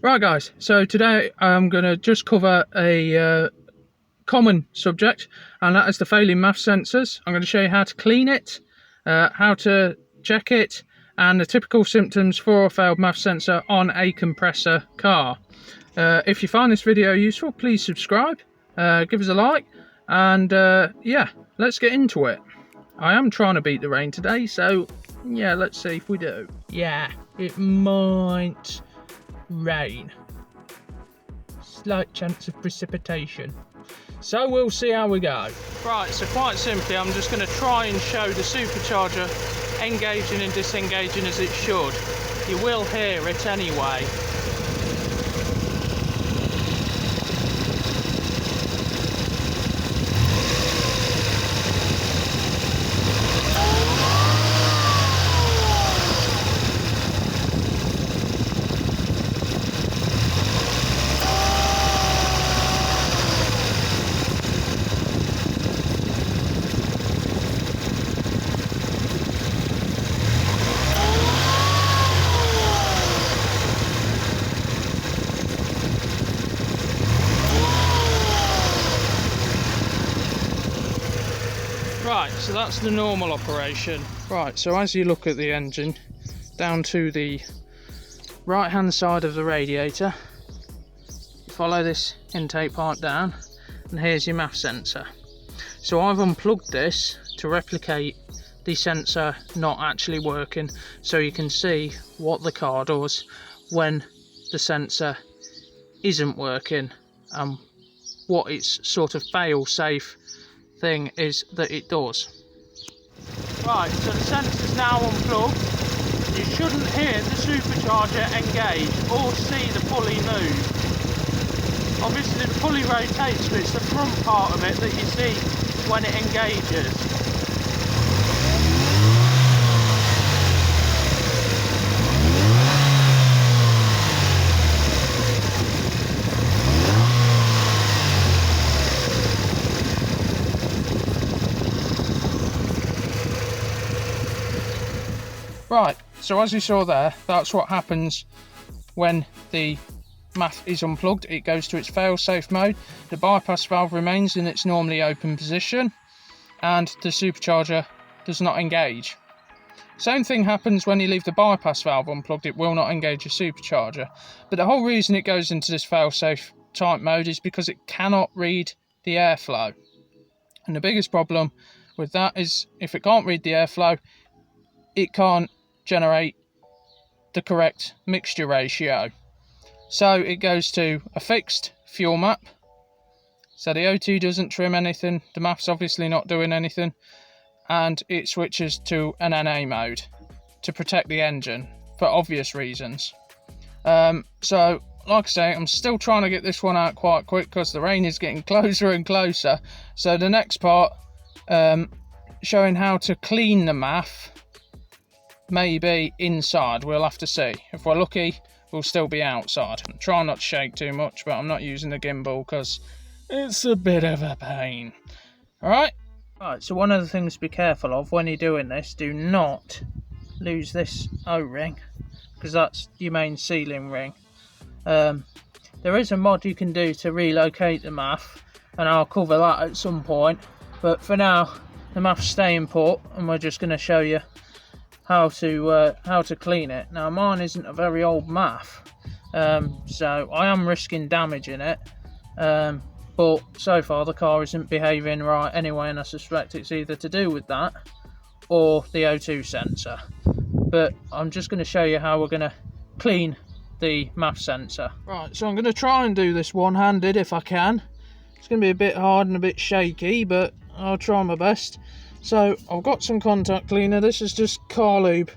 Right guys, so today I'm going to just cover a common subject, and that is the failing MAF sensors. I'm going to show you how to clean it, how to check it, and the typical symptoms for a failed MAF sensor on a compressor car. If you find this video useful, please subscribe, give us a like, and yeah, let's get into it. I am trying to beat the rain today, so yeah, let's see if we do. Yeah, it might rain. Slight chance of precipitation. So we'll see how we go. Right, so quite simply, I'm just going to try and show the supercharger engaging and disengaging as it should. You will hear it anyway. Right, so that's the normal operation. Right, so as you look at the engine, down to the right hand side of the radiator, you follow this intake pipe down, and here's your MAF sensor. So I've unplugged this to replicate the sensor not actually working, so you can see what the car does when the sensor isn't working, and what its sort of fail-safe thing is that it does. Right, so the sensor's now unplugged. You shouldn't hear the supercharger engage or see the pulley move. Obviously the pulley rotates, but it's the front part of it that you see when it engages. Right, so as you saw there, that's what happens when the MAF is unplugged. It goes to its fail-safe mode, the bypass valve remains in its normally open position, and the supercharger does not engage. Same thing happens when you leave the bypass valve unplugged, it will not engage your supercharger. But the whole reason it goes into this fail-safe type mode is because it cannot read the airflow. And the biggest problem with that is if it can't read the airflow, it can't generate the correct mixture ratio. So it goes to a fixed fuel map. So the O2 doesn't trim anything, the MAF's obviously not doing anything, and it switches to an NA mode to protect the engine for obvious reasons. So like I say, I'm still trying to get this one out quite quick because the rain is getting closer and closer. So the next part, showing how to clean the MAF, maybe inside, we'll have to see. If we're lucky, we'll still be outside. I'm trying not to shake too much, but I'm not using the gimbal because it's a bit of a pain. Alright? Right, so one of the things to be careful of when you're doing this, do not lose this O-ring, because that's your main sealing ring. There is a mod you can do to relocate the MAF, and I'll cover that at some point, but for now the MAF's staying put, and we're just going to show you how to clean it. Now mine isn't a very old MAF, so I am risking damaging it, but so far the car isn't behaving right anyway, and I suspect it's either to do with that or the O2 sensor. But I'm just going to show you how we're going to clean the MAF sensor. Right, so I'm going to try and do this one-handed if I can. It's going to be a bit hard and a bit shaky, but I'll try my best. So I've got some contact cleaner. This is just car lube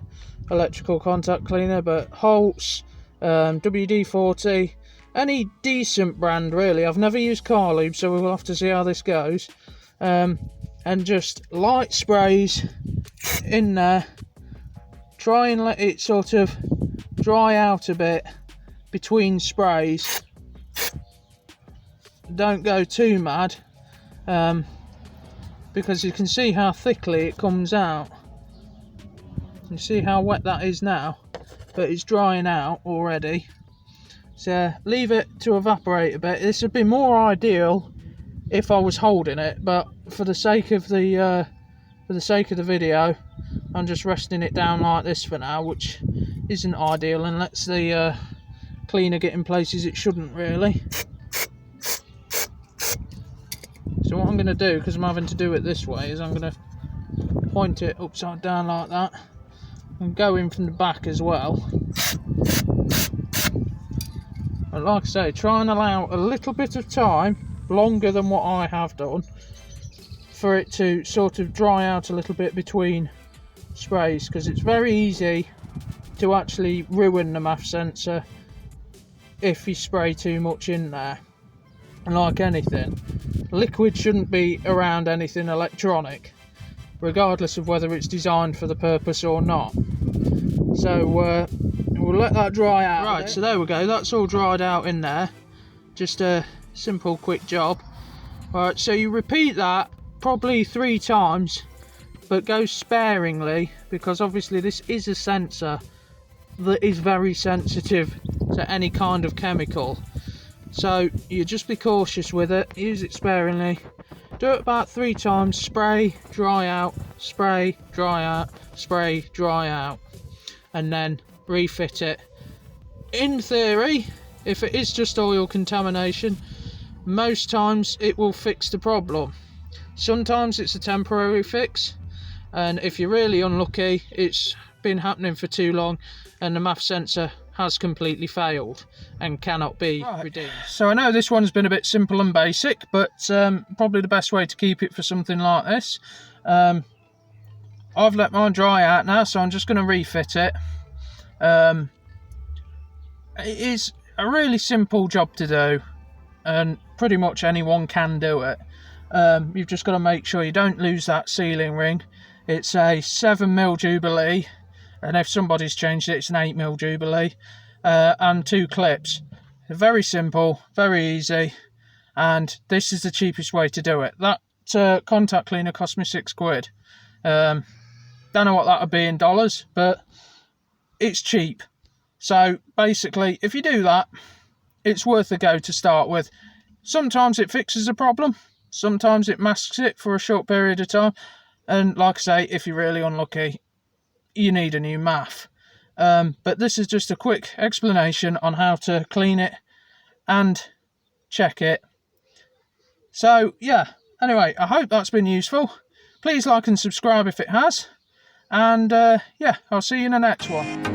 electrical contact cleaner, but Holtz, WD-40, any decent brand really. I've never used car lube, so we'll have to see how this goes. And just light sprays in there. Try and let it sort of dry out a bit between sprays. Don't go too mad. Because you can see how thickly it comes out. You see how wet that is now, but it's drying out already. So leave it to evaporate a bit. This would be more ideal if I was holding it, but for the sake of the video, I'm just resting it down like this for now, which isn't ideal and lets the cleaner get in places it shouldn't really. So what I'm going to do, because I'm having to do it this way, is I'm going to point it upside down like that and go in from the back as well. But like I say, try and allow a little bit of time, longer than what I have done, for it to sort of dry out a little bit between sprays, because it's very easy to actually ruin the MAF sensor if you spray too much in there. And like anything, liquid shouldn't be around anything electronic, regardless of whether it's designed for the purpose or not. So we'll let that dry out. Right, so there we go, that's all dried out in there. Just a simple quick job. Right, so you repeat that probably 3 times, but go sparingly, because obviously this is a sensor that is very sensitive to any kind of chemical. So you just be cautious with it, use it sparingly, do it about 3 times, spray, dry out, spray, dry out, spray, dry out, and then refit it. In theory, if it is just oil contamination, most times it will fix the problem. Sometimes it's a temporary fix, and if you're really unlucky, it's been happening for too long and the MAF sensor has completely failed and cannot be redeemed. So I know this one's been a bit simple and basic, but probably the best way to keep it for something like this. I've let mine dry out now, so I'm just going to refit it. It is a really simple job to do, and pretty much anyone can do it. You've just got to make sure you don't lose that sealing ring. It's a 7mm Jubilee, and if somebody's changed it, it's an 8mm Jubilee, and 2 clips. Very simple, very easy, and this is the cheapest way to do it. That contact cleaner cost me £6. Don't know what that would be in dollars, but it's cheap. So basically, if you do that, it's worth a go to start with. Sometimes it fixes a problem, sometimes it masks it for a short period of time, and like I say, if you're really unlucky, you need a new MAF. But this is just a quick explanation on how to clean it and check it. So yeah, anyway, I hope that's been useful. Please like and subscribe if it has, and yeah, I'll see you in the next one.